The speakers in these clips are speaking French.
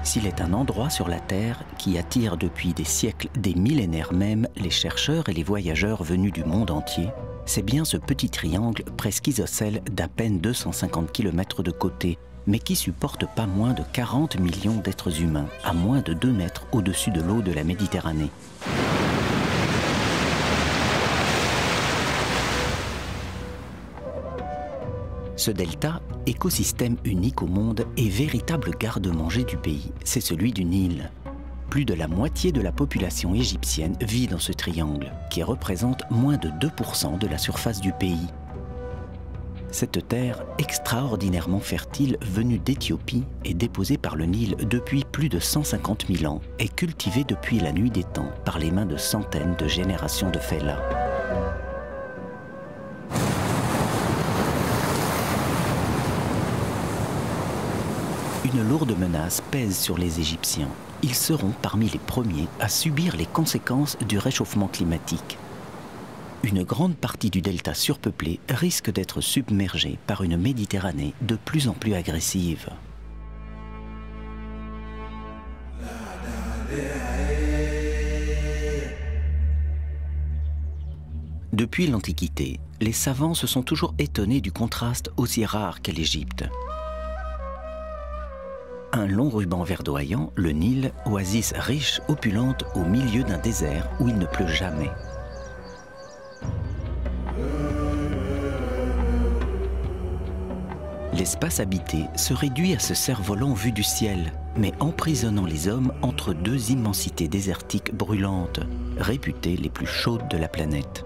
S'il est un endroit sur la Terre qui attire depuis des siècles, des millénaires même, les chercheurs et les voyageurs venus du monde entier, c'est bien ce petit triangle presque isocèle d'à peine 250 km de côté, mais qui supporte pas moins de 40 millions d'êtres humains, à moins de 2 mètres au-dessus de l'eau de la Méditerranée. Ce delta, écosystème unique au monde, est véritable garde-manger du pays. C'est celui du Nil. Plus de la moitié de la population égyptienne vit dans ce triangle, qui représente moins de 2% de la surface du pays. Cette terre extraordinairement fertile venue d'Éthiopie et déposée par le Nil depuis plus de 150 000 ans est cultivée depuis la nuit des temps par les mains de centaines de générations de fellahs. Une lourde menace pèse sur les Égyptiens. Ils seront parmi les premiers à subir les conséquences du réchauffement climatique. Une grande partie du delta surpeuplé risque d'être submergée par une Méditerranée de plus en plus agressive. Depuis l'Antiquité, les savants se sont toujours étonnés du contraste aussi rare qu'est l'Égypte. Un long ruban verdoyant, le Nil, oasis riche, opulente, au milieu d'un désert où il ne pleut jamais. L'espace habité se réduit à ce cerf-volant vu du ciel, mais emprisonnant les hommes entre deux immensités désertiques brûlantes, réputées les plus chaudes de la planète.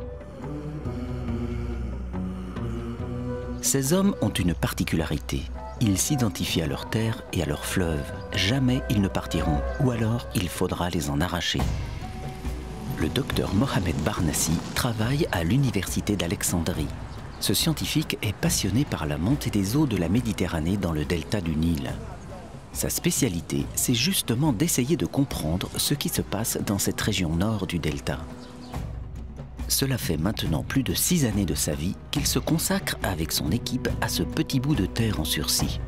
Ces hommes ont une particularité. Ils s'identifient à leur terre et à leurs fleuves. Jamais ils ne partiront, ou alors il faudra les en arracher. Le docteur Mohamed Barnassi travaille à l'université d'Alexandrie. Ce scientifique est passionné par la montée des eaux de la Méditerranée dans le delta du Nil. Sa spécialité, c'est justement d'essayer de comprendre ce qui se passe dans cette région nord du delta. Cela fait maintenant plus de 6 années de sa vie qu'il se consacre avec son équipe à ce petit bout de terre en sursis.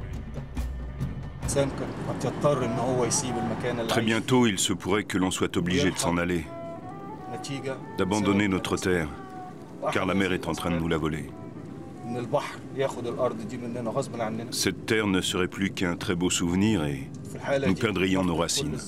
Très bientôt, il se pourrait que l'on soit obligé de s'en aller, d'abandonner notre terre, car la mer est en train de nous la voler. Cette terre ne serait plus qu'un très beau souvenir et nous perdrions nos racines.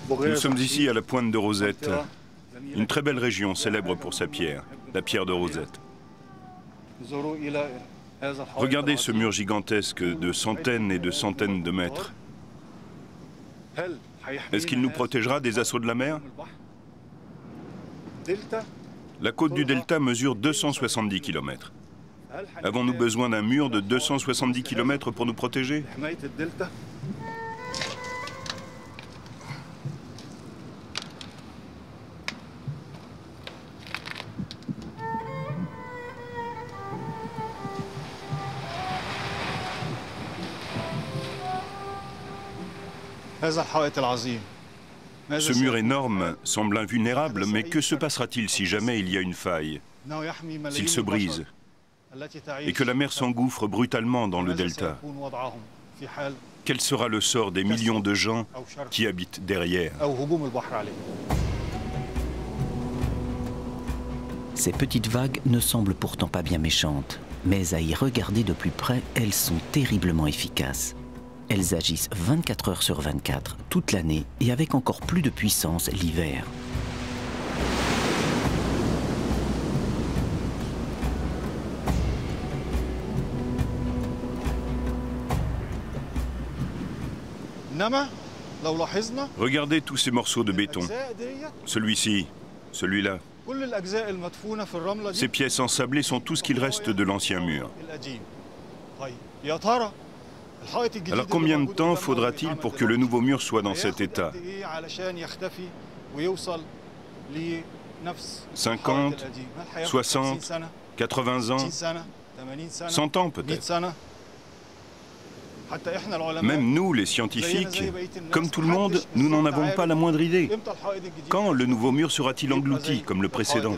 Nous sommes ici à la pointe de Rosette, une très belle région célèbre pour sa pierre, la pierre de Rosette. Regardez ce mur gigantesque de centaines et de centaines de mètres. Est-ce qu'il nous protégera des assauts de la mer? La côte du delta mesure 270 km. Avons-nous besoin d'un mur de 270 km pour nous protéger? Ce mur énorme semble invulnérable, mais que se passera-t-il si jamais il y a une faille, s'il se brise, et que la mer s'engouffre brutalement dans le delta? Quel sera le sort des millions de gens qui habitent derrière? Ces petites vagues ne semblent pourtant pas bien méchantes, mais à y regarder de plus près, elles sont terriblement efficaces. Elles agissent 24 heures sur 24, toute l'année, et avec encore plus de puissance l'hiver. Regardez tous ces morceaux de béton. Celui-ci, celui-là. Ces pièces ensablées sont tout ce qu'il reste de l'ancien mur. Alors combien de temps faudra-t-il pour que le nouveau mur soit dans cet état? 50, 60, 80 ans, 100 ans peut-être. Même nous, les scientifiques, comme tout le monde, nous n'en avons pas la moindre idée. Quand le nouveau mur sera-t-il englouti, comme le précédent ?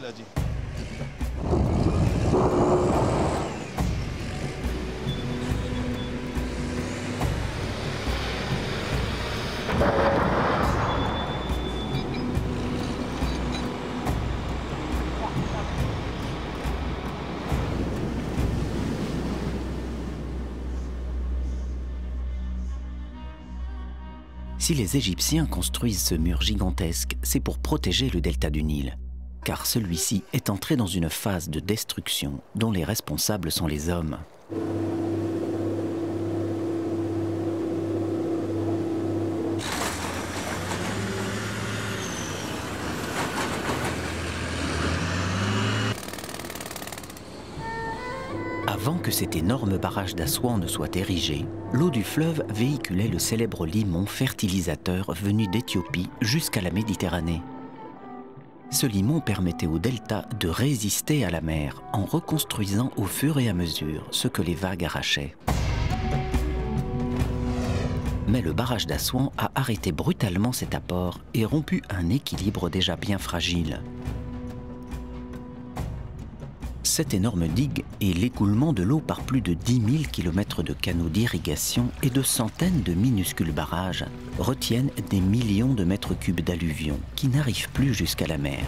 Si les Égyptiens construisent ce mur gigantesque, c'est pour protéger le delta du Nil, car celui-ci est entré dans une phase de destruction dont les responsables sont les hommes. Avant que cet énorme barrage d'Assouan ne soit érigé, l'eau du fleuve véhiculait le célèbre limon fertilisateur venu d'Éthiopie jusqu'à la Méditerranée. Ce limon permettait au delta de résister à la mer en reconstruisant au fur et à mesure ce que les vagues arrachaient. Mais le barrage d'Assouan a arrêté brutalement cet apport et rompu un équilibre déjà bien fragile. Cette énorme digue et l'écoulement de l'eau par plus de 10 000 km de canaux d'irrigation et de centaines de minuscules barrages retiennent des millions de mètres cubes d'alluvions qui n'arrivent plus jusqu'à la mer.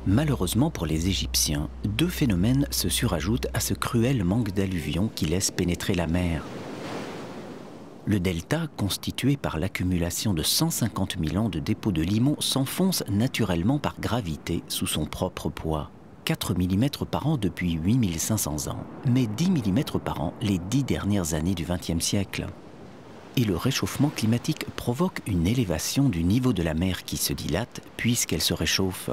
Malheureusement pour les Égyptiens, deux phénomènes se surajoutent à ce cruel manque d'alluvions qui laisse pénétrer la mer. Le delta, constitué par l'accumulation de 150 000 ans de dépôts de limon, s'enfonce naturellement par gravité sous son propre poids. 4 mm par an depuis 8500 ans, mais 10 mm par an les 10 dernières années du XXe siècle. Et le réchauffement climatique provoque une élévation du niveau de la mer qui se dilate puisqu'elle se réchauffe.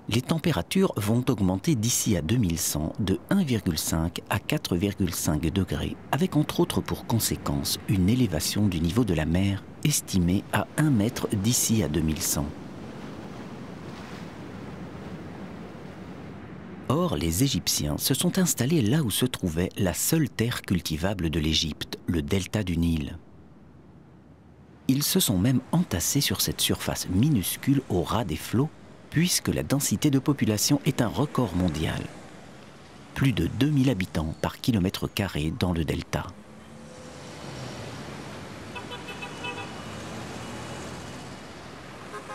Les températures vont augmenter d'ici à 2100 de 1,5 à 4,5 degrés, avec entre autres pour conséquence une élévation du niveau de la mer estimée à 1 mètre d'ici à 2100. Or, les Égyptiens se sont installés là où se trouvait la seule terre cultivable de l'Égypte, le delta du Nil. Ils se sont même entassés sur cette surface minuscule au ras des flots, puisque la densité de population est un record mondial. Plus de 2000 habitants par kilomètre carré dans le delta.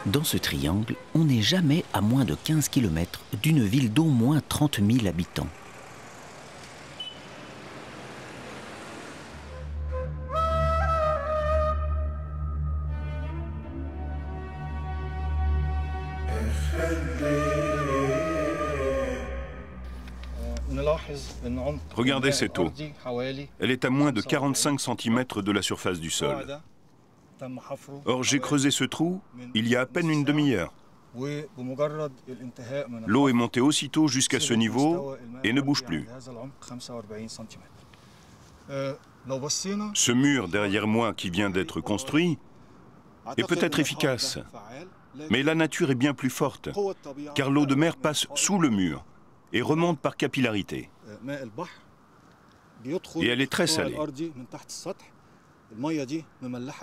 Dans ce triangle, on n'est jamais à moins de 15 km d'une ville d'au moins 30 000 habitants. Regardez cette eau. Elle est à moins de 45 cm de la surface du sol. Or, j'ai creusé ce trou il y a à peine une demi-heure. L'eau est montée aussitôt jusqu'à ce niveau et ne bouge plus. Ce mur derrière moi qui vient d'être construit est peut-être efficace, mais la nature est bien plus forte, car l'eau de mer passe sous le mur et remonte par capillarité. Et elle est très salée.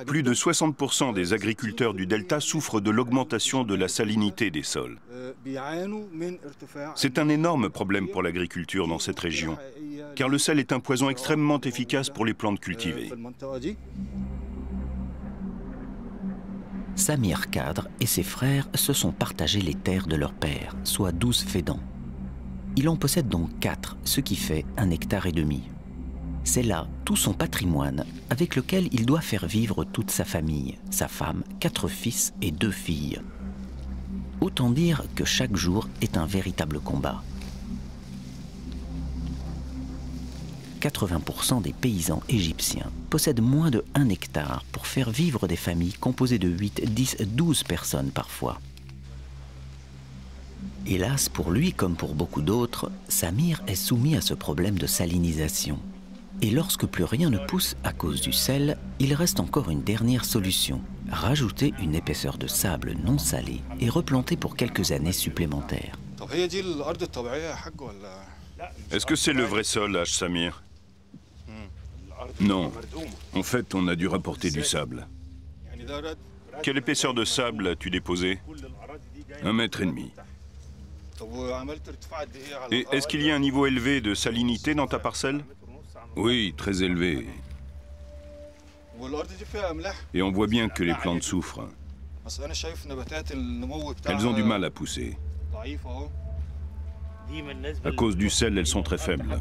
Plus de 60% des agriculteurs du delta souffrent de l'augmentation de la salinité des sols. C'est un énorme problème pour l'agriculture dans cette région, car le sel est un poison extrêmement efficace pour les plantes cultivées. Samir Kadr et ses frères se sont partagés les terres de leur père, soit 12 fédans. Il en possède donc 4, ce qui fait 1,5 hectare. C'est là tout son patrimoine avec lequel il doit faire vivre toute sa famille, sa femme, 4 fils et 2 filles. Autant dire que chaque jour est un véritable combat. 80% des paysans égyptiens possèdent moins de 1 hectare pour faire vivre des familles composées de 8, 10, 12 personnes parfois. Hélas, pour lui comme pour beaucoup d'autres, Samir est soumis à ce problème de salinisation. Et lorsque plus rien ne pousse à cause du sel, il reste encore une dernière solution. Rajouter une épaisseur de sable non salé et replanter pour quelques années supplémentaires. Est-ce que c'est le vrai sol, Haj Samir? Non. En fait, on a dû rapporter du sable. Quelle épaisseur de sable as-tu déposé? 1,5 mètre. Et est-ce qu'il y a un niveau élevé de salinité dans ta parcelle? Oui, très élevé. Et on voit bien que les plantes souffrent. Elles ont du mal à pousser. À cause du sel, elles sont très faibles.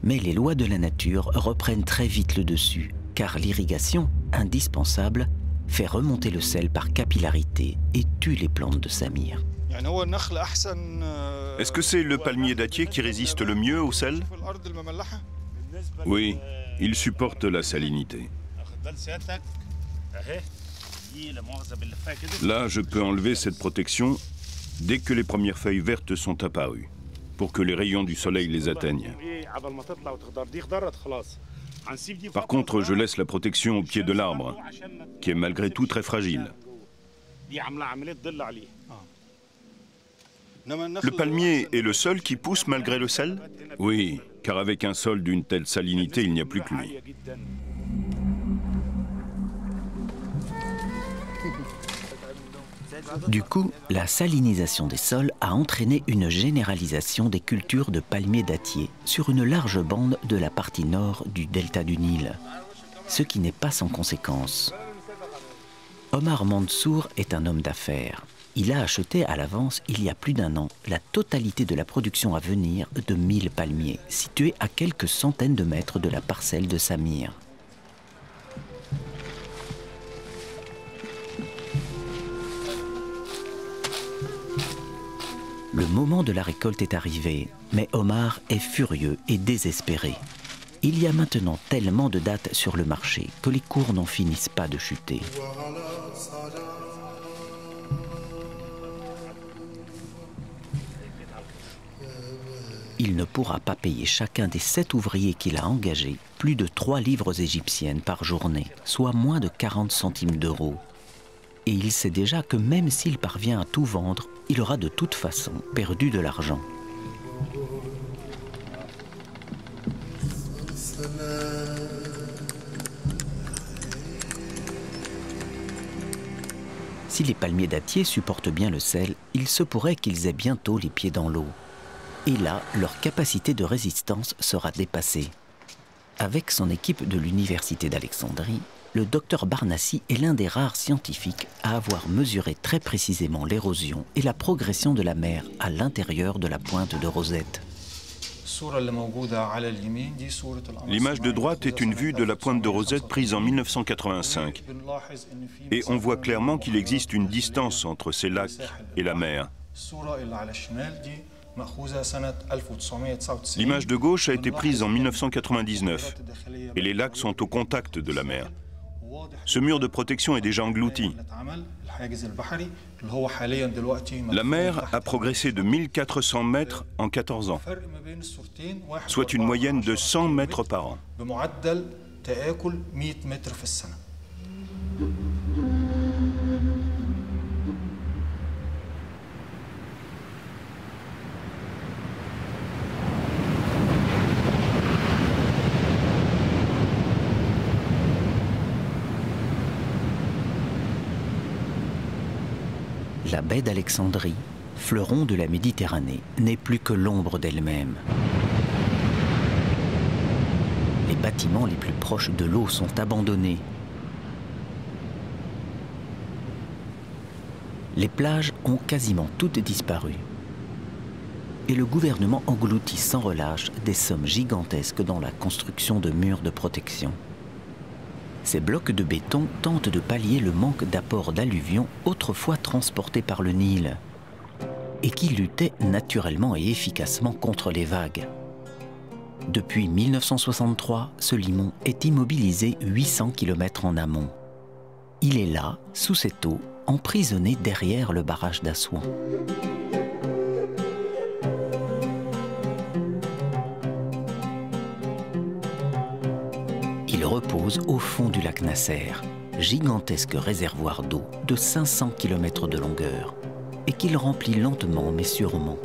Mais les lois de la nature reprennent très vite le dessus, car l'irrigation, indispensable, fait remonter le sel par capillarité et tue les plantes de Samir. Est-ce que c'est le palmier dattier qui résiste le mieux au sel? Oui, il supporte la salinité. Là, je peux enlever cette protection dès que les premières feuilles vertes sont apparues, pour que les rayons du soleil les atteignent. Par contre, je laisse la protection au pied de l'arbre, qui est malgré tout très fragile. Le palmier est le seul qui pousse malgré le sel? Oui, car avec un sol d'une telle salinité, il n'y a plus que lui. Du coup, la salinisation des sols a entraîné une généralisation des cultures de palmiers dattiers sur une large bande de la partie nord du delta du Nil, ce qui n'est pas sans conséquence. Omar Mansour est un homme d'affaires. Il a acheté à l'avance, il y a plus d'1 an, la totalité de la production à venir de 1000 palmiers, situés à quelques centaines de mètres de la parcelle de Samir. Le moment de la récolte est arrivé, mais Omar est furieux et désespéré. Il y a maintenant tellement de dattes sur le marché que les cours n'en finissent pas de chuter. Il ne pourra pas payer chacun des 7 ouvriers qu'il a engagés plus de 3 livres égyptiennes par journée, soit moins de 40 centimes d'euros. Et il sait déjà que même s'il parvient à tout vendre, il aura de toute façon perdu de l'argent. Si les palmiers dattiers supportent bien le sel, il se pourrait qu'ils aient bientôt les pieds dans l'eau. Et là, leur capacité de résistance sera dépassée. Avec son équipe de l'Université d'Alexandrie, le docteur Barnassi est l'un des rares scientifiques à avoir mesuré très précisément l'érosion et la progression de la mer à l'intérieur de la pointe de Rosette. L'image de droite est une vue de la pointe de Rosette prise en 1985. Et on voit clairement qu'il existe une distance entre ces lacs et la mer. L'image de gauche a été prise en 1999 et les lacs sont au contact de la mer. Ce mur de protection est déjà englouti. La mer a progressé de 1400 mètres en 14 ans, soit une moyenne de 100 mètres par an. La baie d'Alexandrie, fleuron de la Méditerranée, n'est plus que l'ombre d'elle-même. Les bâtiments les plus proches de l'eau sont abandonnés. Les plages ont quasiment toutes disparu. Et le gouvernement engloutit sans relâche des sommes gigantesques dans la construction de murs de protection. Ces blocs de béton tentent de pallier le manque d'apport d'alluvions autrefois transportés par le Nil et qui luttaient naturellement et efficacement contre les vagues. Depuis 1963, ce limon est immobilisé 800 km en amont. Il est là, sous cette eau, emprisonné derrière le barrage d'Assouan. repose au fond du lac Nasser, gigantesque réservoir d'eau de 500 km de longueur, et qu'il remplit lentement mais sûrement.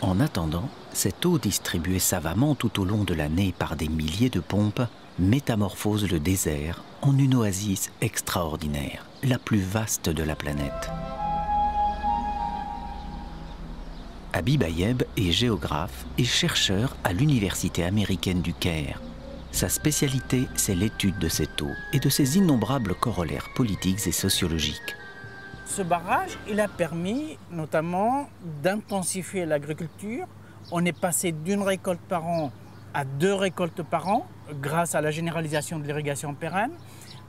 En attendant, cette eau distribuée savamment tout au long de l'année par des milliers de pompes métamorphose le désert en une oasis extraordinaire, la plus vaste de la planète. Habib Ayeb est géographe et chercheur à l'Université américaine du Caire. Sa spécialité, c'est l'étude de cette eau et de ses innombrables corollaires politiques et sociologiques. Ce barrage, il a permis notamment d'intensifier l'agriculture. On est passé d'une récolte par an à 2 récoltes par an grâce à la généralisation de l'irrigation pérenne.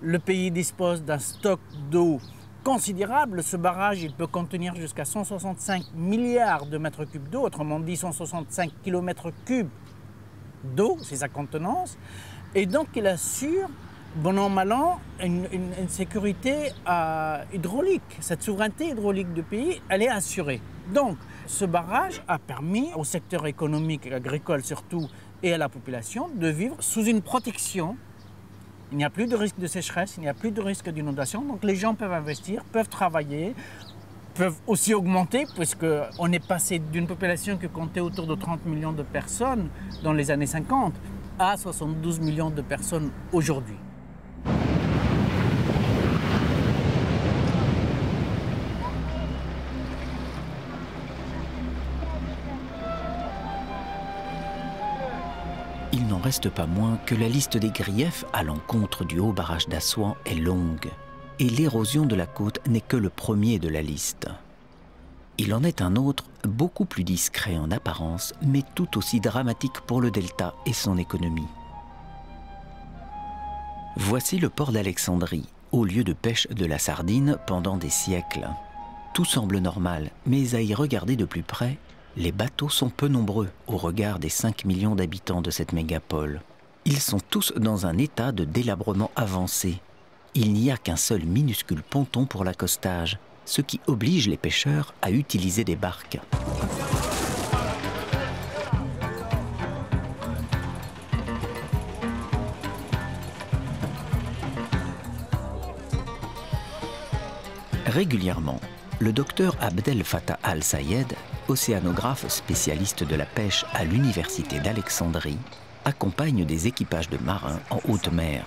Le pays dispose d'un stock d'eau considérable. Ce barrage, il peut contenir jusqu'à 165 milliards de mètres cubes d'eau, autrement dit 165 kilomètres cubes d'eau, c'est sa contenance. Et donc il assure, bon an, mal an, une sécurité hydraulique. Cette souveraineté hydraulique du pays, elle est assurée. Donc, ce barrage a permis au secteur économique, agricole surtout, et à la population de vivre sous une protection. Il n'y a plus de risque de sécheresse, il n'y a plus de risque d'inondation. Donc, les gens peuvent investir, peuvent travailler, peuvent aussi augmenter, puisqu'on est passé d'une population qui comptait autour de 30 millions de personnes dans les années 50 à 72 millions de personnes aujourd'hui. Il n'en reste pas moins que la liste des griefs à l'encontre du haut barrage d'Assouan est longue, et l'érosion de la côte n'est que le premier de la liste. Il en est un autre, beaucoup plus discret en apparence, mais tout aussi dramatique pour le delta et son économie. Voici le port d'Alexandrie, au lieu de pêche de la sardine pendant des siècles. Tout semble normal, mais à y regarder de plus près, les bateaux sont peu nombreux au regard des 5 millions d'habitants de cette mégapole. Ils sont tous dans un état de délabrement avancé. Il n'y a qu'un seul minuscule ponton pour l'accostage, ce qui oblige les pêcheurs à utiliser des barques. Régulièrement, le docteur Abdel Fattah Al-Sayed, océanographe spécialiste de la pêche à l'université d'Alexandrie, accompagne des équipages de marins en haute mer.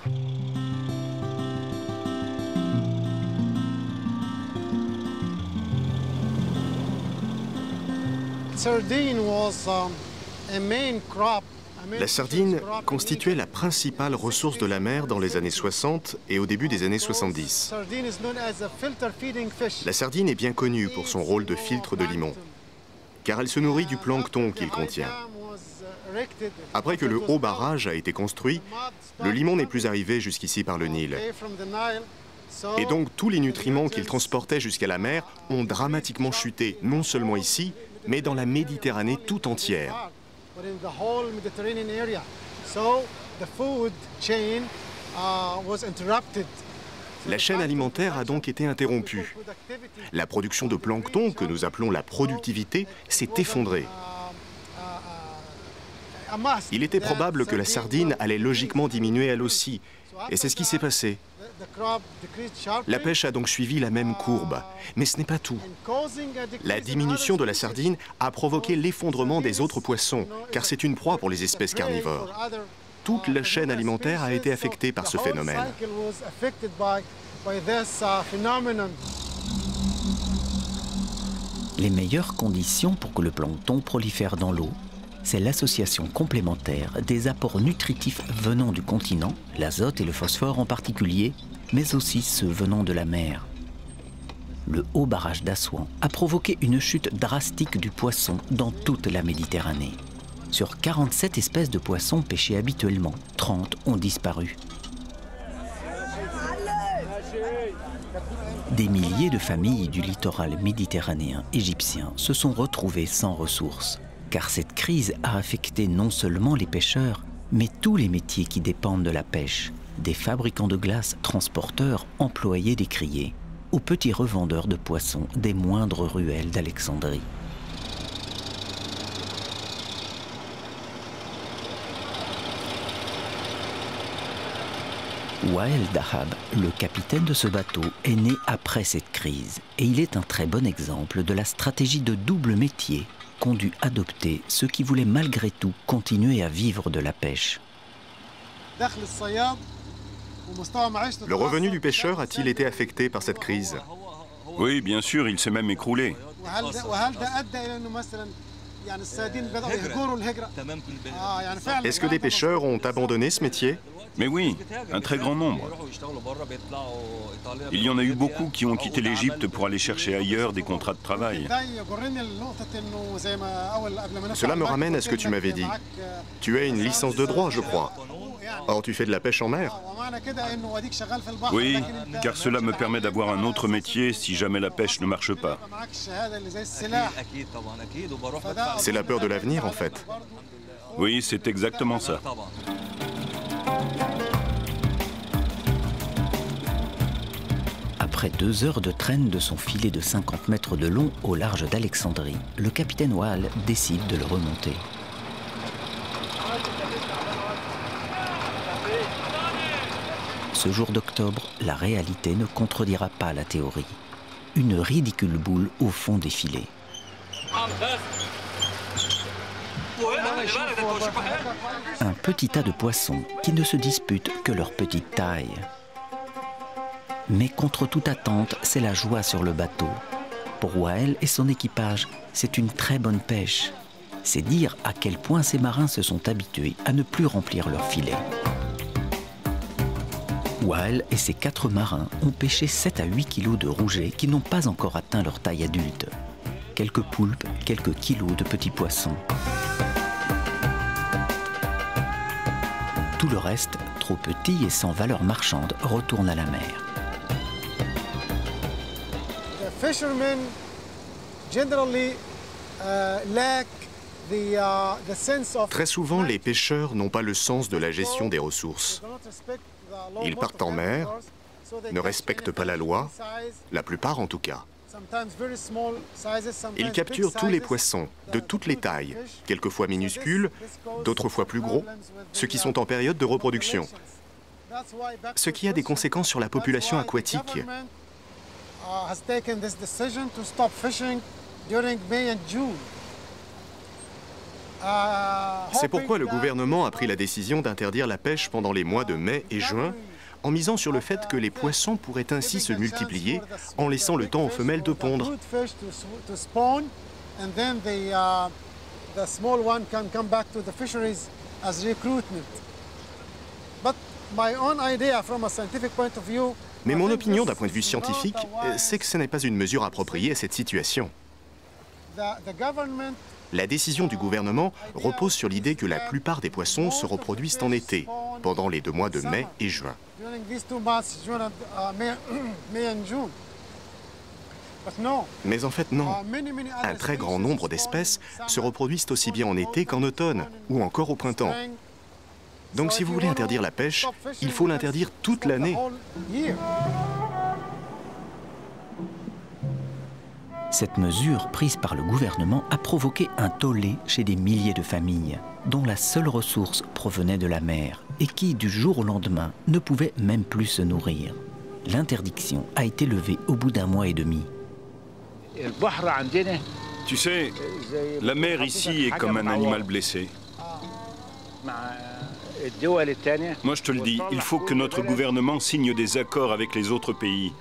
La sardine constituait la principale ressource de la mer dans les années 60 et au début des années 70. La sardine est bien connue pour son rôle de filtre de limon, car elle se nourrit du plancton qu'il contient. Après que le haut barrage a été construit, le limon n'est plus arrivé jusqu'ici par le Nil. Et donc tous les nutriments qu'il transportait jusqu'à la mer ont dramatiquement chuté, non seulement ici, mais dans la Méditerranée tout entière. La chaîne alimentaire a donc été interrompue. La production de plancton, que nous appelons la productivité, s'est effondrée. Il était probable que la sardine allait logiquement diminuer elle aussi, et c'est ce qui s'est passé. La pêche a donc suivi la même courbe, mais ce n'est pas tout. La diminution de la sardine a provoqué l'effondrement des autres poissons, car c'est une proie pour les espèces carnivores. Toute la chaîne alimentaire a été affectée par ce phénomène. Les meilleures conditions pour que le plancton prolifère dans l'eau, c'est l'association complémentaire des apports nutritifs venant du continent, l'azote et le phosphore en particulier, mais aussi ceux venant de la mer. Le haut barrage d'Assouan a provoqué une chute drastique du poisson dans toute la Méditerranée. Sur 47 espèces de poissons pêchés habituellement, 30 ont disparu. Des milliers de familles du littoral méditerranéen égyptien se sont retrouvées sans ressources. car cette crise a affecté non seulement les pêcheurs, mais tous les métiers qui dépendent de la pêche, des fabricants de glace, transporteurs, employés des criers, aux petits revendeurs de poissons des moindres ruelles d'Alexandrie. Wael Dahab, le capitaine de ce bateau, est né après cette crise et il est un très bon exemple de la stratégie de double métier qu'ont dû adopter ceux qui voulaient malgré tout continuer à vivre de la pêche. Le revenu du pêcheur a-t-il été affecté par cette crise? Oui, bien sûr, il s'est même écroulé. Est-ce que des pêcheurs ont abandonné ce métier? Mais oui, un très grand nombre. Il y en a eu beaucoup qui ont quitté l'Égypte pour aller chercher ailleurs des contrats de travail. Cela me ramène à ce que tu m'avais dit. Tu as une licence de droit, je crois. Or, tu fais de la pêche en mer? Oui, car cela me permet d'avoir un autre métier si jamais la pêche ne marche pas. C'est la peur de l'avenir, en fait. Oui, c'est exactement ça. Après 2 heures de traîne de son filet de 50 mètres de long au large d'Alexandrie, le capitaine Wael décide de le remonter. Ce jour d'octobre, la réalité ne contredira pas la théorie. Une ridicule boule au fond des filets. Un petit tas de poissons qui ne se disputent que leur petite taille. Mais contre toute attente, c'est la joie sur le bateau. Pour Wael et son équipage, c'est une très bonne pêche. C'est dire à quel point ces marins se sont habitués à ne plus remplir leurs filets. Wael et ses 4 marins ont pêché 7 à 8 kilos de rouget qui n'ont pas encore atteint leur taille adulte. Quelques poulpes, quelques kilos de petits poissons. Tout le reste, trop petit et sans valeur marchande, retourne à la mer. Très souvent, les pêcheurs n'ont pas le sens de la gestion des ressources. Ils partent en mer, ne respectent pas la loi, la plupart en tout cas. Ils capturent tous les poissons, de toutes les tailles, quelquefois minuscules, d'autres fois plus gros, ceux qui sont en période de reproduction. Ce qui a des conséquences sur la population aquatique. C'est pourquoi le gouvernement a pris la décision d'interdire la pêche pendant les mois de mai et juin, en misant sur le fait que les poissons pourraient ainsi se multiplier en laissant le temps aux femelles de pondre. Mais mon opinion d'un point de vue scientifique, c'est que ce n'est pas une mesure appropriée à cette situation. La décision du gouvernement repose sur l'idée que la plupart des poissons se reproduisent en été, pendant les 2 mois de mai et juin. Mais en fait, non. Un très grand nombre d'espèces se reproduisent aussi bien en été qu'en automne, ou encore au printemps. Donc si vous voulez interdire la pêche, il faut l'interdire toute l'année. Cette mesure prise par le gouvernement a provoqué un tollé chez des milliers de familles, dont la seule ressource provenait de la mer et qui, du jour au lendemain, ne pouvaient même plus se nourrir. L'interdiction a été levée au bout d'1 mois et demi. Tu sais, la mer ici est comme un animal blessé. Moi, je te le dis, il faut que notre gouvernement signe des accords avec les autres pays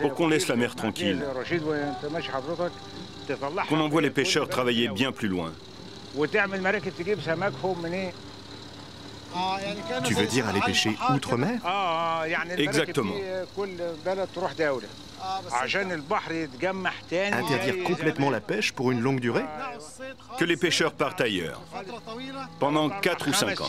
pour qu'on laisse la mer tranquille, qu'on envoie les pêcheurs travailler bien plus loin. Tu veux dire aller pêcher outre-mer? Exactement. Interdire complètement la pêche pour une longue durée? Que les pêcheurs partent ailleurs, pendant 4 ou 5 ans.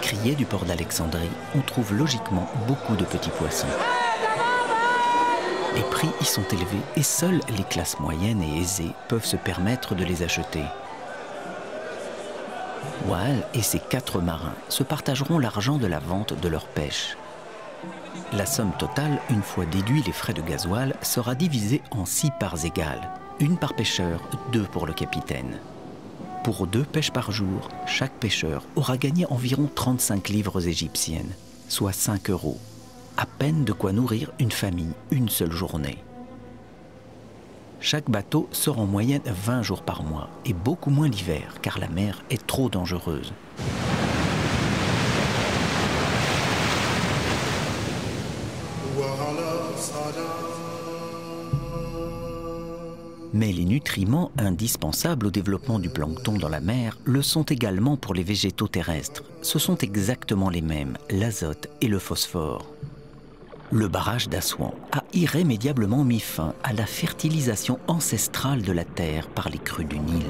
criée du port d'Alexandrie, on trouve logiquement beaucoup de petits poissons. Les prix y sont élevés et seules les classes moyennes et aisées peuvent se permettre de les acheter. Wael et ses 4 marins se partageront l'argent de la vente de leur pêche. La somme totale, une fois déduits les frais de gasoil, sera divisée en 6 parts égales, 1 par pêcheur, 2 pour le capitaine. Pour 2 pêches par jour, chaque pêcheur aura gagné environ 35 livres égyptiennes, soit 5 €. À peine de quoi nourrir une famille une seule journée. Chaque bateau sort en moyenne 20 jours par mois et beaucoup moins l'hiver car la mer est trop dangereuse. Mais les nutriments indispensables au développement du plancton dans la mer le sont également pour les végétaux terrestres. Ce sont exactement les mêmes, l'azote et le phosphore. Le barrage d'Assouan a irrémédiablement mis fin à la fertilisation ancestrale de la terre par les crues du Nil.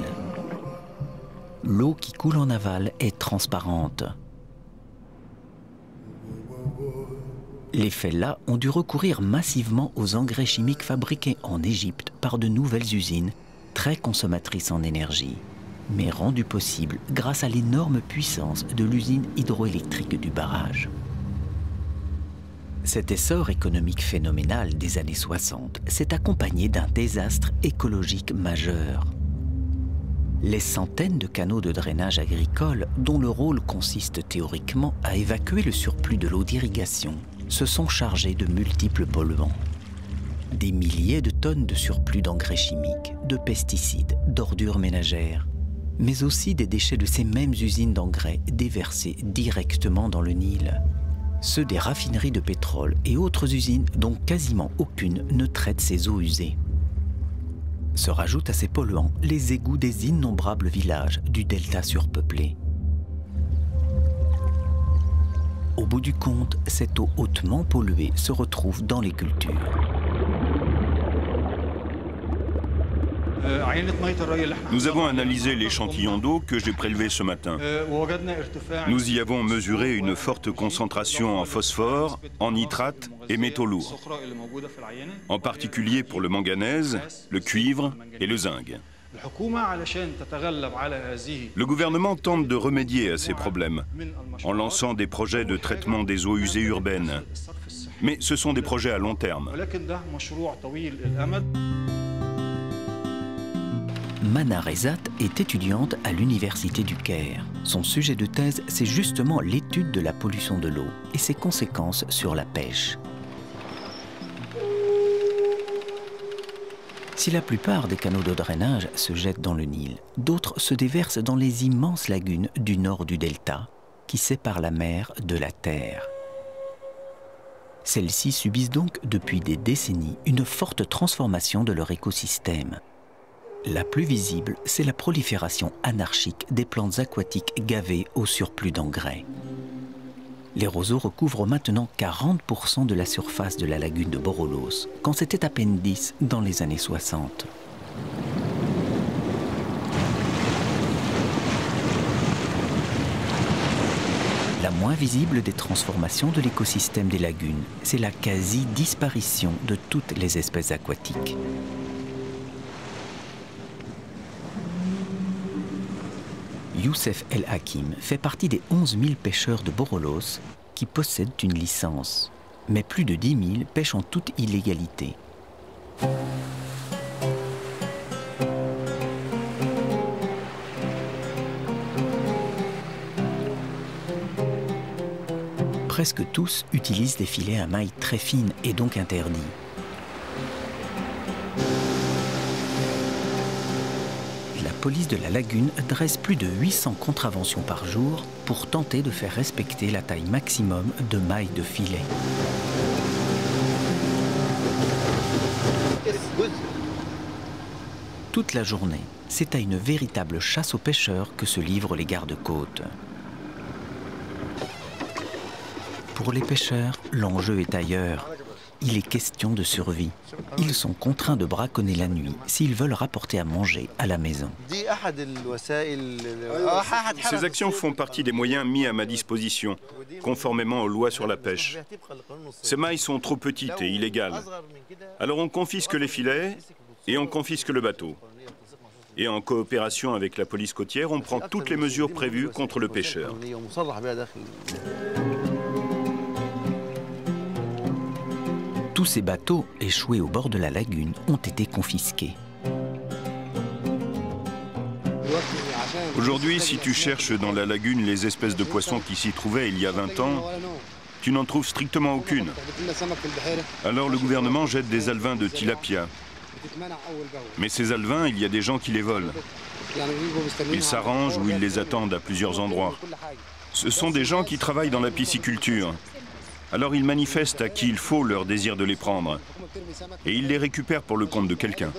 L'eau qui coule en aval est transparente. Les fellahs ont dû recourir massivement aux engrais chimiques fabriqués en Égypte par de nouvelles usines, très consommatrices en énergie, mais rendues possibles grâce à l'énorme puissance de l'usine hydroélectrique du barrage. Cet essor économique phénoménal des années 60 s'est accompagné d'un désastre écologique majeur. Les centaines de canaux de drainage agricole, dont le rôle consiste théoriquement à évacuer le surplus de l'eau d'irrigation, se sont chargés de multiples polluants. Des milliers de tonnes de surplus d'engrais chimiques, de pesticides, d'ordures ménagères, mais aussi des déchets de ces mêmes usines d'engrais déversés directement dans le Nil. Ceux des raffineries de pétrole et autres usines dont quasiment aucune ne traite ces eaux usées. Se rajoutent à ces polluants les égouts des innombrables villages du delta surpeuplé. Au bout du compte, cette eau hautement polluée se retrouve dans les cultures. Nous avons analysé l'échantillon d'eau que j'ai prélevé ce matin. Nous y avons mesuré une forte concentration en phosphore, en nitrate et métaux lourds, en particulier pour le manganèse, le cuivre et le zinc. Le gouvernement tente de remédier à ces problèmes en lançant des projets de traitement des eaux usées urbaines. Mais ce sont des projets à long terme. Mana Rezat est étudiante à l'université du Caire. Son sujet de thèse, c'est justement l'étude de la pollution de l'eau et ses conséquences sur la pêche. Si la plupart des canaux de drainage se jettent dans le Nil, d'autres se déversent dans les immenses lagunes du nord du delta, qui séparent la mer de la terre. Celles-ci subissent donc depuis des décennies une forte transformation de leur écosystème. La plus visible, c'est la prolifération anarchique des plantes aquatiques gavées au surplus d'engrais. Les roseaux recouvrent maintenant 40% de la surface de la lagune de Borolos, quand c'était à peine 10 dans les années 60. La moins visible des transformations de l'écosystème des lagunes, c'est la quasi-disparition de toutes les espèces aquatiques. Youssef El Hakim fait partie des 11 000 pêcheurs de Borolos qui possèdent une licence. Mais plus de 10 000 pêchent en toute illégalité. Presque tous utilisent des filets à mailles très fines et donc interdits. La police de la lagune dresse plus de 800 contraventions par jour pour tenter de faire respecter la taille maximum de mailles de filet. Toute la journée, c'est à une véritable chasse aux pêcheurs que se livrent les gardes-côtes. Pour les pêcheurs, l'enjeu est ailleurs. il est question de survie. Ils sont contraints de braconner la nuit s'ils veulent rapporter à manger à la maison. Ces actions font partie des moyens mis à ma disposition, conformément aux lois sur la pêche. Ces mailles sont trop petites et illégales. Alors on confisque les filets et on confisque le bateau. Et en coopération avec la police côtière, on prend toutes les mesures prévues contre le pêcheur. Tous ces bateaux échoués au bord de la lagune ont été confisqués. Aujourd'hui, si tu cherches dans la lagune les espèces de poissons qui s'y trouvaient il y a 20 ans, tu n'en trouves strictement aucune. Alors le gouvernement jette des alevins de tilapia. Mais ces alevins, il y a des gens qui les volent. Ils s'arrangent ou ils les attendent à plusieurs endroits. Ce sont des gens qui travaillent dans la pisciculture. Alors ils manifestent à qui il faut leur désir de les prendre. Et ils les récupèrent pour le compte de quelqu'un.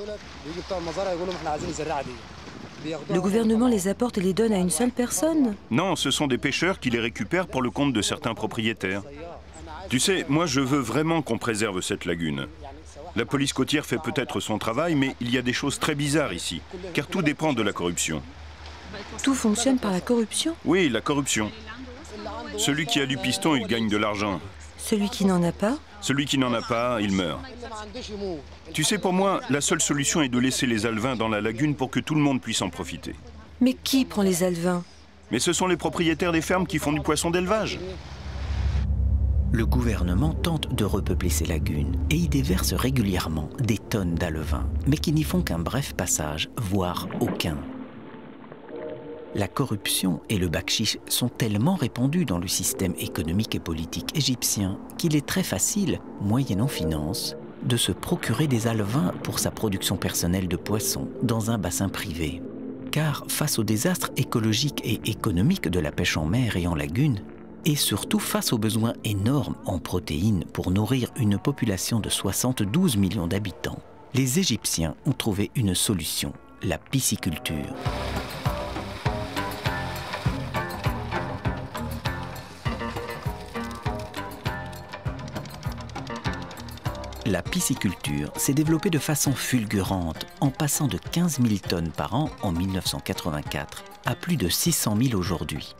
Le gouvernement les apporte et les donne à une seule personne? Non, ce sont des pêcheurs qui les récupèrent pour le compte de certains propriétaires. Tu sais, moi je veux vraiment qu'on préserve cette lagune. La police côtière fait peut-être son travail, mais il y a des choses très bizarres ici, car tout dépend de la corruption. Tout fonctionne par la corruption? Oui, la corruption. Celui qui a du piston, il gagne de l'argent. Celui qui n'en a pas? Celui qui n'en a pas, il meurt. Tu sais, pour moi, la seule solution est de laisser les alevins dans la lagune pour que tout le monde puisse en profiter. Mais qui prend les alevins? Mais ce sont les propriétaires des fermes qui font du poisson d'élevage. Le gouvernement tente de repeupler ces lagunes et y déverse régulièrement des tonnes d'alevins, mais qui n'y font qu'un bref passage, voire aucun. La corruption et le bakchiche sont tellement répandus dans le système économique et politique égyptien qu'il est très facile, moyennant finance, de se procurer des alevins pour sa production personnelle de poissons dans un bassin privé. Car face au désastre écologique et économique de la pêche en mer et en lagune, et surtout face aux besoins énormes en protéines pour nourrir une population de 72 millions d'habitants, les Égyptiens ont trouvé une solution, la pisciculture. La pisciculture s'est développée de façon fulgurante en passant de 15 000 tonnes par an en 1984 à plus de 600 000 aujourd'hui.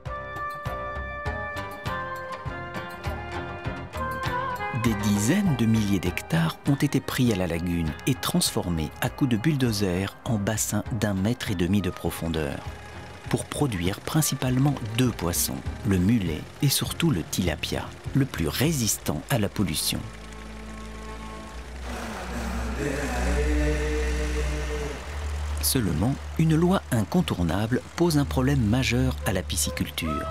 Des dizaines de milliers d'hectares ont été pris à la lagune et transformés à coups de bulldozer en bassins d'1,5 mètre de profondeur pour produire principalement 2 poissons, le mulet et surtout le tilapia, le plus résistant à la pollution. Seulement, une loi incontournable pose un problème majeur à la pisciculture.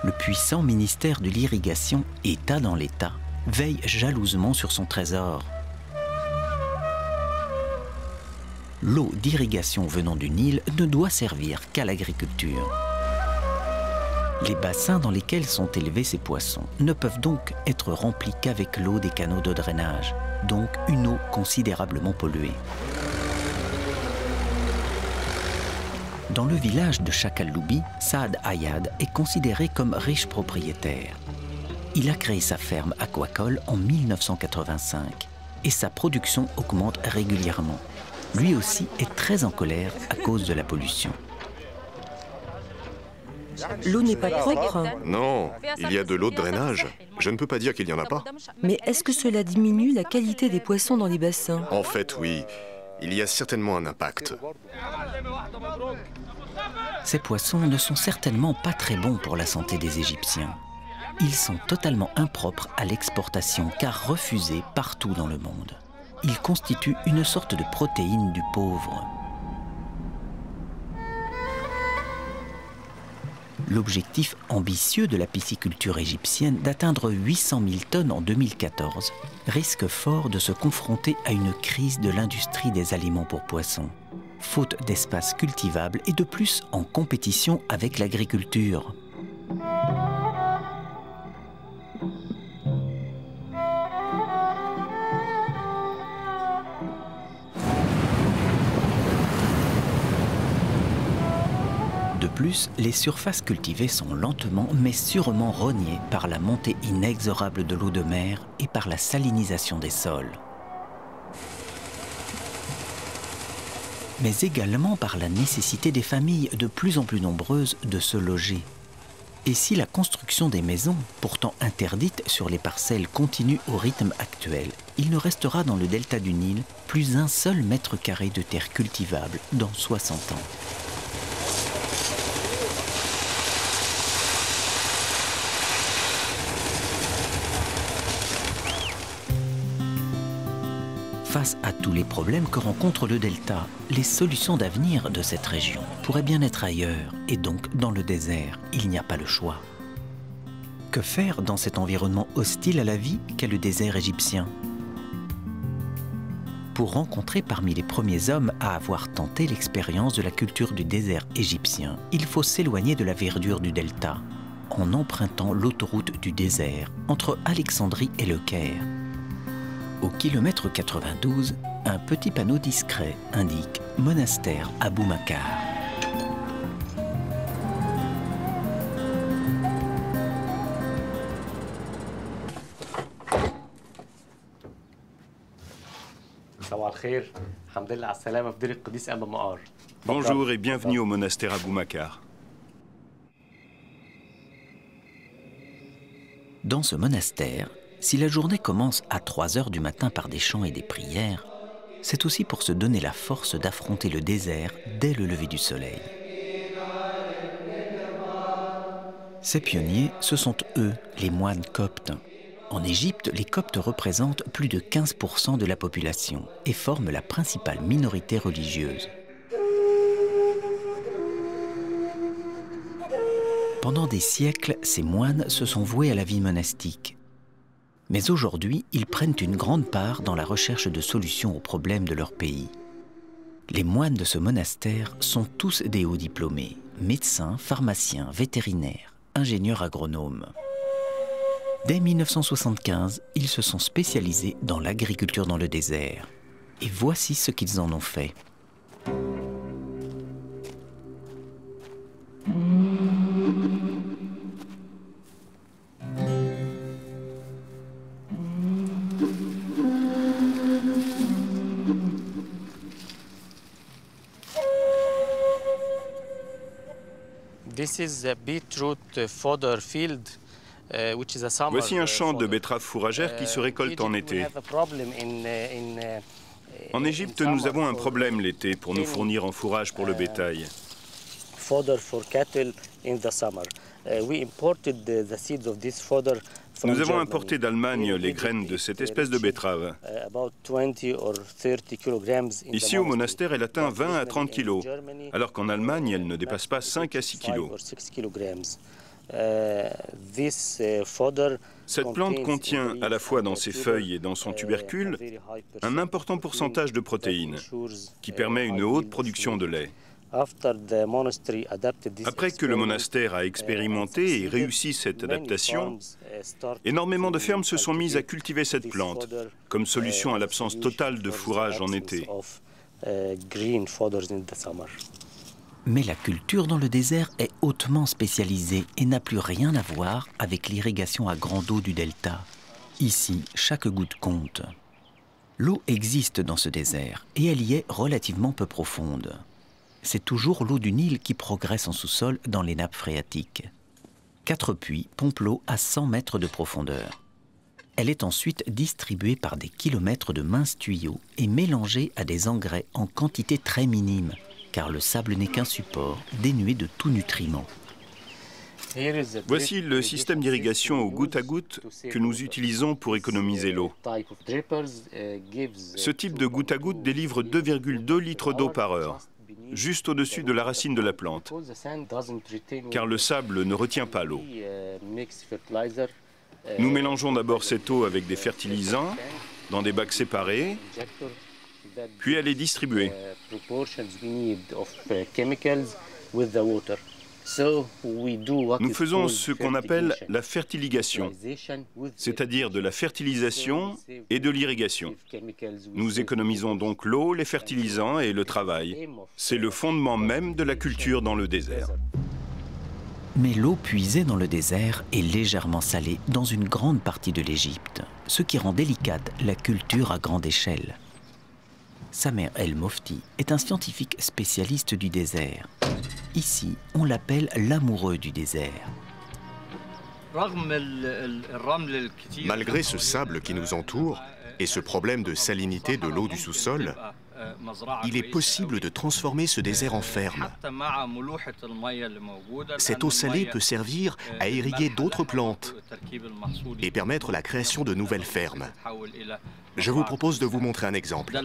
Le puissant ministère de l'Irrigation, État dans l'État, veille jalousement sur son trésor. L'eau d'irrigation venant du Nil ne doit servir qu'à l'agriculture. Les bassins dans lesquels sont élevés ces poissons ne peuvent donc être remplis qu'avec l'eau des canaux de drainage, donc une eau considérablement polluée. Dans le village de Chakaloubi, Saad Ayad est considéré comme riche propriétaire. Il a créé sa ferme aquacole en 1985 et sa production augmente régulièrement. Lui aussi est très en colère à cause de la pollution. L'eau n'est pas propre? Non, il y a de l'eau de drainage. Je ne peux pas dire qu'il n'y en a pas. Mais est-ce que cela diminue la qualité des poissons dans les bassins? En fait, oui. Il y a certainement un impact. Ces poissons ne sont certainement pas très bons pour la santé des Égyptiens. Ils sont totalement impropres à l'exportation car refusés partout dans le monde. Ils constituent une sorte de protéine du pauvre. L'objectif ambitieux de la pisciculture égyptienne d'atteindre 800 000 tonnes en 2014 risque fort de se confronter à une crise de l'industrie des aliments pour poissons, faute d'espace cultivable et de plus en compétition avec l'agriculture. plus, les surfaces cultivées sont lentement mais sûrement rognées par la montée inexorable de l'eau de mer et par la salinisation des sols. Mais également par la nécessité des familles de plus en plus nombreuses de se loger. Et si la construction des maisons, pourtant interdite sur les parcelles, continue au rythme actuel, il ne restera dans le delta du Nil plus un seul mètre carré de terre cultivable dans 60 ans. Face à tous les problèmes que rencontre le delta, les solutions d'avenir de cette région pourraient bien être ailleurs, et donc dans le désert. Il n'y a pas le choix. Que faire dans cet environnement hostile à la vie qu'est le désert égyptien? Pour rencontrer parmi les premiers hommes à avoir tenté l'expérience de la culture du désert égyptien, il faut s'éloigner de la verdure du delta, en empruntant l'autoroute du désert entre Alexandrie et Le Caire. Au kilomètre 92, un petit panneau discret indique « Monastère Abou Makar ». Bonjour et bienvenue au monastère Abou Makar. Dans ce monastère, si la journée commence à 3 heures du matin par des chants et des prières, c'est aussi pour se donner la force d'affronter le désert dès le lever du soleil. Ces pionniers, ce sont eux, les moines coptes. En Égypte, les coptes représentent plus de 15% de la population et forment la principale minorité religieuse. Pendant des siècles, ces moines se sont voués à la vie monastique. Mais aujourd'hui, ils prennent une grande part dans la recherche de solutions aux problèmes de leur pays. Les moines de ce monastère sont tous des hauts diplômés, médecins, pharmaciens, vétérinaires, ingénieurs agronomes. Dès 1975, ils se sont spécialisés dans l'agriculture dans le désert. Et voici ce qu'ils en ont fait. Voici un champ de betteraves fourragères qui se récolte en été. En Égypte, nous avons un problème l'été pour nous fournir en fourrage pour le bétail. Nous avons importé d'Allemagne les graines de cette espèce de betterave. Ici, au monastère, elle atteint 20 à 30 kilos, alors qu'en Allemagne, elle ne dépasse pas 5 à 6 kilos. Cette plante contient, à la fois dans ses feuilles et dans son tubercule, un important pourcentage de protéines, qui permet une haute production de lait. Après que le monastère a expérimenté et réussi cette adaptation, énormément de fermes se sont mises à cultiver cette plante comme solution à l'absence totale de fourrage en été. Mais la culture dans le désert est hautement spécialisée et n'a plus rien à voir avec l'irrigation à grande eau du delta. Ici, chaque goutte compte. L'eau existe dans ce désert et elle y est relativement peu profonde. C'est toujours l'eau du Nil qui progresse en sous-sol dans les nappes phréatiques. 4 puits pompent l'eau à 100 mètres de profondeur. Elle est ensuite distribuée par des kilomètres de minces tuyaux et mélangée à des engrais en quantité très minime, car le sable n'est qu'un support dénué de tout nutriment. Voici le système d'irrigation au goutte à goutte que nous utilisons pour économiser l'eau. Ce type de goutte à goutte délivre 2,2 litres d'eau par heure, juste au-dessus de la racine de la plante, car le sable ne retient pas l'eau. Nous mélangeons d'abord cette eau avec des fertilisants dans des bacs séparés, puis elle est distribuée. Nous faisons ce qu'on appelle la fertiligation, c'est-à-dire de la fertilisation et de l'irrigation. Nous économisons donc l'eau, les fertilisants et le travail. C'est le fondement même de la culture dans le désert. Mais l'eau puisée dans le désert est légèrement salée dans une grande partie de l'Égypte, ce qui rend délicate la culture à grande échelle. Samer El-Mofti est un scientifique spécialiste du désert. Ici, on l'appelle l'amoureux du désert. Malgré ce sable qui nous entoure et ce problème de salinité de l'eau du sous-sol, il est possible de transformer ce désert en ferme. Cette eau salée peut servir à irriguer d'autres plantes et permettre la création de nouvelles fermes. Je vous propose de vous montrer un exemple.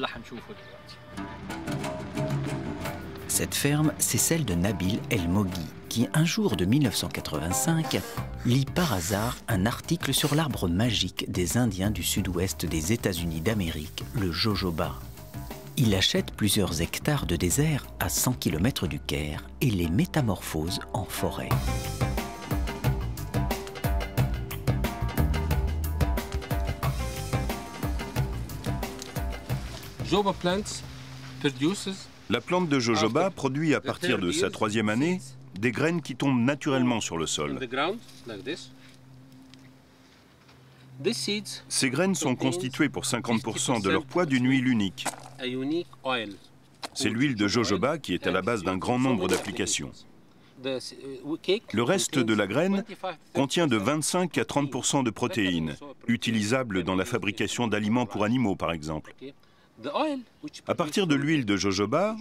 Cette ferme, c'est celle de Nabil El-Moghi, qui, un jour de 1985, lit par hasard un article sur l'arbre magique des Indiens du sud-ouest des États-Unis d'Amérique, le jojoba. Il achète plusieurs hectares de désert à 100 km du Caire et les métamorphose en forêt. La plante de jojoba produit à partir de sa 3e année des graines qui tombent naturellement sur le sol. Ces graines sont constituées pour 50% de leur poids d'une huile unique. C'est l'huile de jojoba qui est à la base d'un grand nombre d'applications. Le reste de la graine contient de 25 à 30% de protéines, utilisables dans la fabrication d'aliments pour animaux par exemple. À partir de l'huile de jojoba,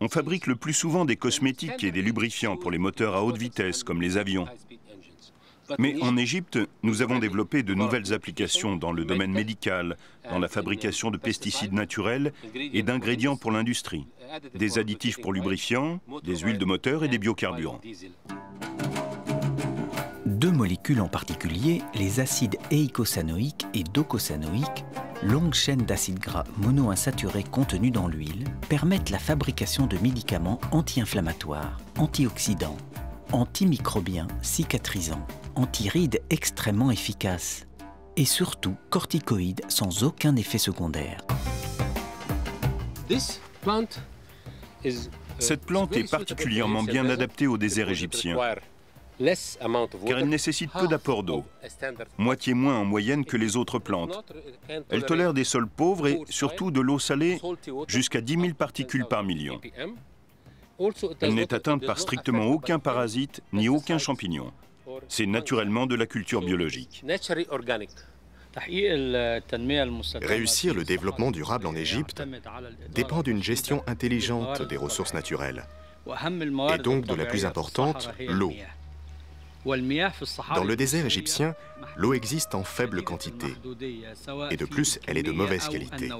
on fabrique le plus souvent des cosmétiques et des lubrifiants pour les moteurs à haute vitesse comme les avions. Mais en Égypte, nous avons développé de nouvelles applications dans le domaine médical, dans la fabrication de pesticides naturels et d'ingrédients pour l'industrie, des additifs pour lubrifiants, des huiles de moteur et des biocarburants. Deux molécules en particulier, les acides éicosanoïques et docosanoïques, longues chaînes d'acides gras monoinsaturés contenus dans l'huile, permettent la fabrication de médicaments anti-inflammatoires, antioxydants, antimicrobiens cicatrisants, antirides extrêmement efficaces et surtout corticoïdes sans aucun effet secondaire. Cette plante est particulièrement bien adaptée au désert égyptien, car elle nécessite peu d'apport d'eau, moitié moins en moyenne que les autres plantes. Elle tolère des sols pauvres et surtout de l'eau salée jusqu'à 10 000 particules par million. Elle n'est atteinte par strictement aucun parasite ni aucun champignon. C'est naturellement de la culture biologique. Réussir le développement durable en Égypte dépend d'une gestion intelligente des ressources naturelles, et donc de la plus importante, l'eau. Dans le désert égyptien, l'eau existe en faible quantité, et de plus, elle est de mauvaise qualité.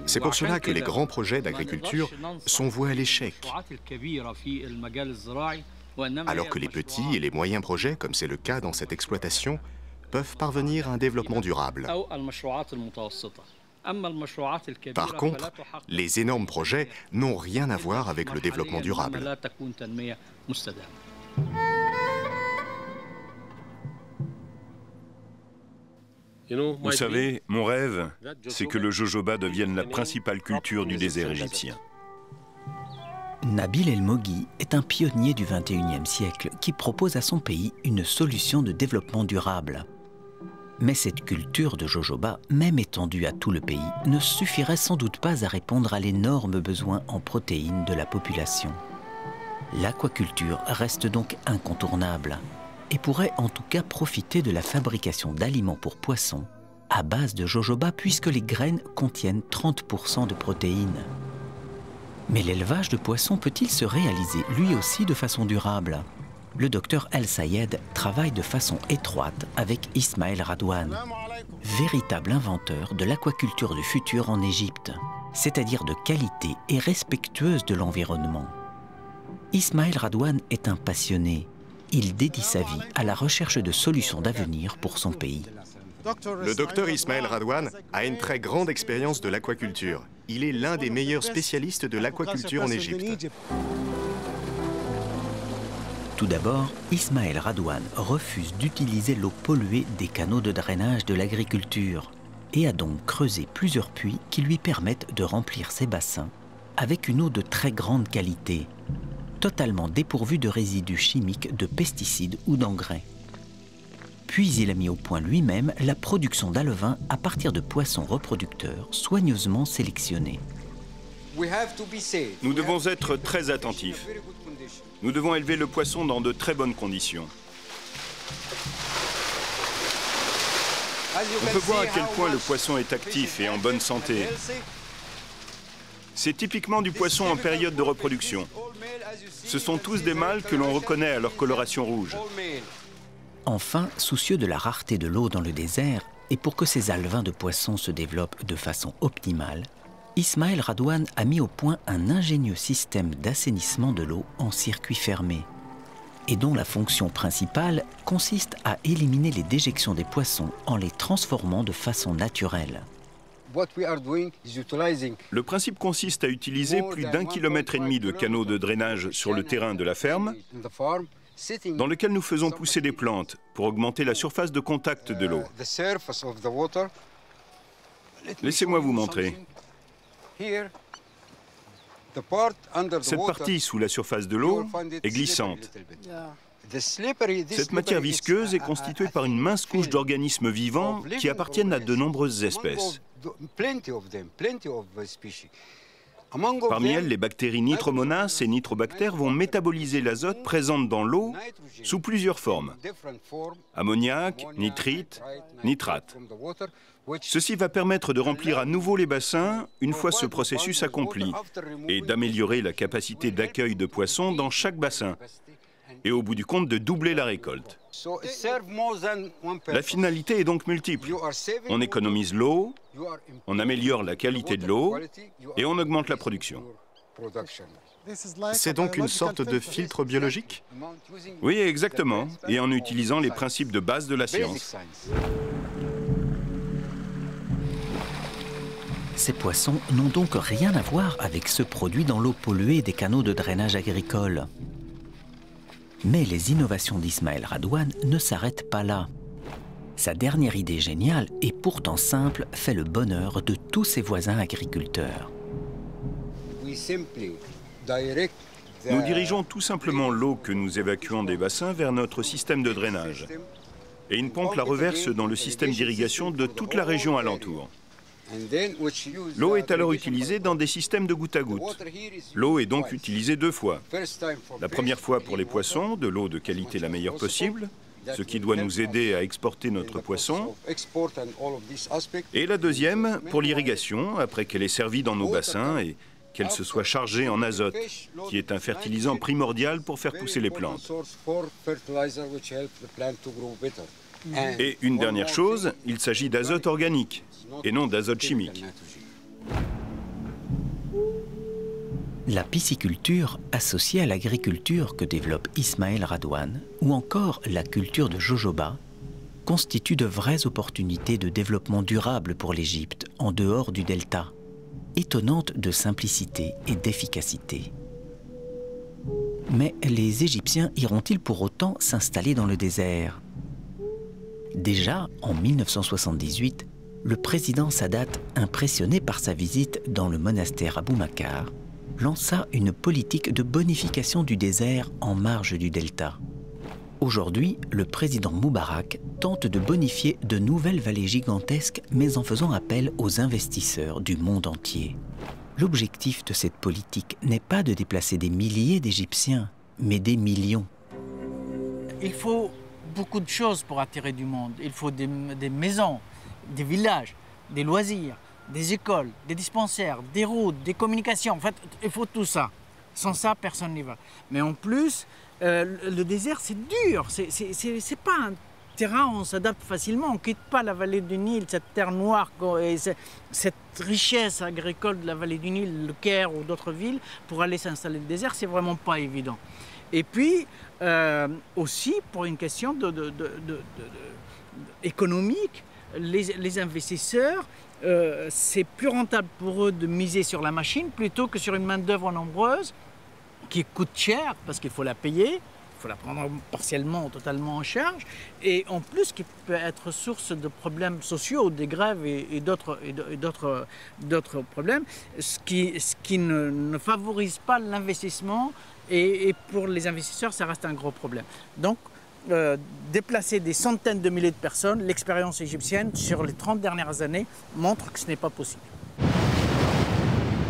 C'est pour cela que les grands projets d'agriculture sont voués à l'échec, alors que les petits et les moyens projets, comme c'est le cas dans cette exploitation, peuvent parvenir à un développement durable. Par contre, les énormes projets n'ont rien à voir avec le développement durable. Vous savez, mon rêve, c'est que le jojoba devienne la principale culture du désert égyptien. Nabil El-Moghi est un pionnier du XXIe siècle qui propose à son pays une solution de développement durable. Mais cette culture de jojoba, même étendue à tout le pays, ne suffirait sans doute pas à répondre à l'énorme besoin en protéines de la population. L'aquaculture reste donc incontournable et pourrait en tout cas profiter de la fabrication d'aliments pour poissons à base de jojoba puisque les graines contiennent 30% de protéines. Mais l'élevage de poissons peut-il se réaliser lui aussi de façon durable ? Le docteur El-Sayed travaille de façon étroite avec Ismaël Radouane, véritable inventeur de l'aquaculture du futur en Égypte, c'est-à-dire de qualité et respectueuse de l'environnement. Ismaël Radouane est un passionné. Il dédie sa vie à la recherche de solutions d'avenir pour son pays. Le docteur Ismaël Radouane a une très grande expérience de l'aquaculture. Il est l'un des meilleurs spécialistes de l'aquaculture en Égypte. Tout d'abord, Ismaël Radouane refuse d'utiliser l'eau polluée des canaux de drainage de l'agriculture et a donc creusé plusieurs puits qui lui permettent de remplir ses bassins avec une eau de très grande qualité, totalement dépourvu de résidus chimiques, de pesticides ou d'engrais. Puis il a mis au point lui-même la production d'alevins à partir de poissons reproducteurs soigneusement sélectionnés. Nous devons être très attentifs. Nous devons élever le poisson dans de très bonnes conditions. On peut voir à quel point le poisson est actif et en bonne santé. C'est typiquement du poisson en période de reproduction. Ce sont tous des mâles que l'on reconnaît à leur coloration rouge. Enfin, soucieux de la rareté de l'eau dans le désert, et pour que ces alevins de poissons se développent de façon optimale, Ismaël Radouane a mis au point un ingénieux système d'assainissement de l'eau en circuit fermé, et dont la fonction principale consiste à éliminer les déjections des poissons en les transformant de façon naturelle. Le principe consiste à utiliser plus d'1,5 km de canaux de drainage sur le terrain de la ferme, dans lequel nous faisons pousser des plantes pour augmenter la surface de contact de l'eau. Laissez-moi vous montrer. Cette partie sous la surface de l'eau est glissante. Cette matière visqueuse est constituée par une mince couche d'organismes vivants qui appartiennent à de nombreuses espèces. Parmi elles, les bactéries Nitromonas et Nitrobactères vont métaboliser l'azote présente dans l'eau sous plusieurs formes: ammoniac, nitrite, nitrate. Ceci va permettre de remplir à nouveau les bassins une fois ce processus accompli et d'améliorer la capacité d'accueil de poissons dans chaque bassin et au bout du compte de doubler la récolte. La finalité est donc multiple. On économise l'eau, on améliore la qualité de l'eau et on augmente la production. C'est donc une sorte de filtre biologique? Oui, exactement, et en utilisant les principes de base de la science. Ces poissons n'ont donc rien à voir avec ceux produits dans l'eau polluée des canaux de drainage agricole. Mais les innovations d'Ismaël Radouane ne s'arrêtent pas là. Sa dernière idée géniale et pourtant simple fait le bonheur de tous ses voisins agriculteurs. Nous dirigeons tout simplement l'eau que nous évacuons des bassins vers notre système de drainage. Et une pompe la reverse dans le système d'irrigation de toute la région alentour. L'eau est alors utilisée dans des systèmes de goutte à goutte. L'eau est donc utilisée 2 fois. La première fois pour les poissons, de l'eau de qualité la meilleure possible, ce qui doit nous aider à exporter notre poisson. Et la deuxième pour l'irrigation, après qu'elle ait servi dans nos bassins et qu'elle se soit chargée en azote, qui est un fertilisant primordial pour faire pousser les plantes. Et une dernière chose, il s'agit d'azote organique et non d'azote chimique. La pisciculture, associée à l'agriculture que développe Ismaël Radouane, ou encore la culture de jojoba, constituent de vraies opportunités de développement durable pour l'Égypte, en dehors du delta, étonnantes de simplicité et d'efficacité. Mais les Égyptiens iront-ils pour autant s'installer dans le désert ? Déjà, en 1978, le président Sadat, impressionné par sa visite dans le monastère Abou Makar, lança une politique de bonification du désert en marge du delta. Aujourd'hui, le président Moubarak tente de bonifier de nouvelles vallées gigantesques, mais en faisant appel aux investisseurs du monde entier. L'objectif de cette politique n'est pas de déplacer des milliers d'Égyptiens, mais des millions. Il faut beaucoup de choses pour attirer du monde. Il faut des maisons, des villages, des loisirs, des écoles, des dispensaires, des routes, des communications. En fait, il faut tout ça. Sans ça, personne n'y va. Mais en plus, le désert, c'est dur. C'est pas un terrain où on s'adapte facilement. On ne quitte pas la vallée du Nil, cette terre noire, et cette richesse agricole de la vallée du Nil, le Caire ou d'autres villes, pour aller s'installer dans le désert, c'est vraiment pas évident. Et puis, aussi, pour une question économique, les investisseurs, c'est plus rentable pour eux de miser sur la machine plutôt que sur une main-d'œuvre nombreuse qui coûte cher parce qu'il faut la payer, il faut la prendre partiellement ou totalement en charge, et en plus qui peut être source de problèmes sociaux, des grèves et d'autres problèmes, ce qui ne favorise pas l'investissement Et pour les investisseurs, ça reste un gros problème. Donc, déplacer des centaines de milliers de personnes, l'expérience égyptienne sur les 30 dernières années montre que ce n'est pas possible.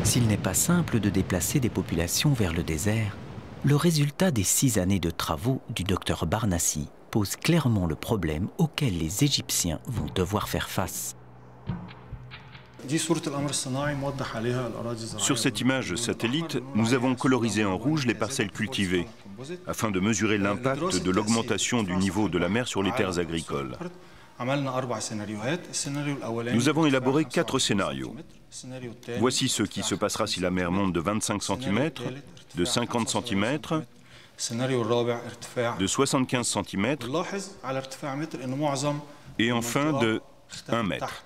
S'il n'est pas simple de déplacer des populations vers le désert, le résultat des 6 années de travaux du docteur Barnassi pose clairement le problème auquel les Égyptiens vont devoir faire face. Sur cette image satellite, nous avons colorisé en rouge les parcelles cultivées, afin de mesurer l'impact de l'augmentation du niveau de la mer sur les terres agricoles. Nous avons élaboré 4 scénarios. Voici ce qui se passera si la mer monte de 25 cm, de 50 cm, de 75 cm et enfin de 1 mètre.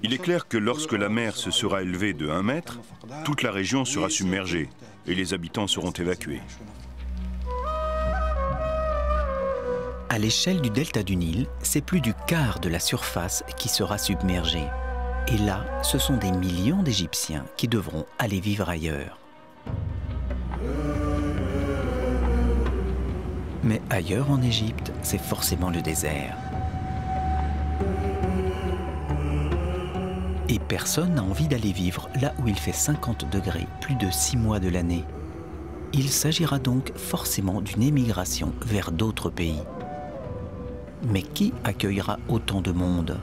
Il est clair que lorsque la mer se sera élevée de 1 mètre, toute la région sera submergée et les habitants seront évacués. À l'échelle du delta du Nil, c'est plus du quart de la surface qui sera submergée. Et là, ce sont des millions d'Égyptiens qui devront aller vivre ailleurs. Mais ailleurs en Égypte, c'est forcément le désert. Et personne n'a envie d'aller vivre là où il fait 50 degrés plus de 6 mois de l'année. Il s'agira donc forcément d'une émigration vers d'autres pays. Mais qui accueillera autant de monde ?